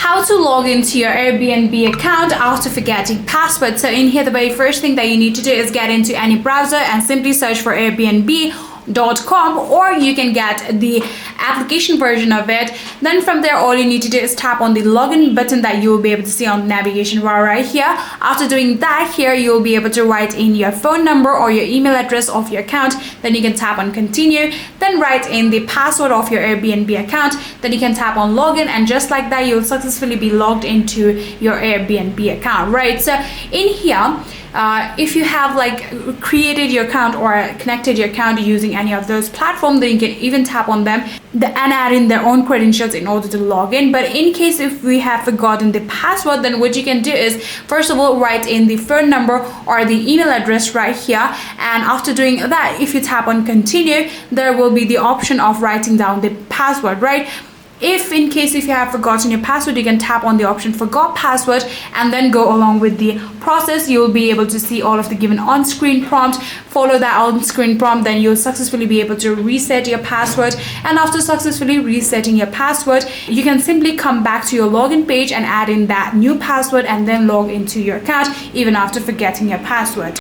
how to log into your Airbnb account after forgetting password. So in here, the very first thing that you need to do is get into any browser and simply search for Airbnb.com, or you can get the application version of it. Then from there, all you need to do is tap on the login button that you will be able to see on the navigation bar right here. After doing that, here you will be able to write in your phone number or your email address of your account. Then you can tap on continue, then write in the password of your Airbnb account. Then you can tap on login, and just like that, you'll successfully be logged into your Airbnb account, right? So in here, if you have like created your account or connected your account using any of those platforms, then you can even tap on them and add in their own credentials in order to log in. But in case if we have forgotten the password, then what you can do is, first of all, write in the phone number or the email address right here. And after doing that, if you tap on continue, there will be the option of writing down the password, right? If in case if you have forgotten your password, you can tap on the option forgot password and then go along with the process. You'll be able to see all of the given on-screen prompt. Follow that on-screen prompt, then you'll successfully be able to reset your password. And after successfully resetting your password, you can simply come back to your login page and add in that new password and then log into your account even after forgetting your password.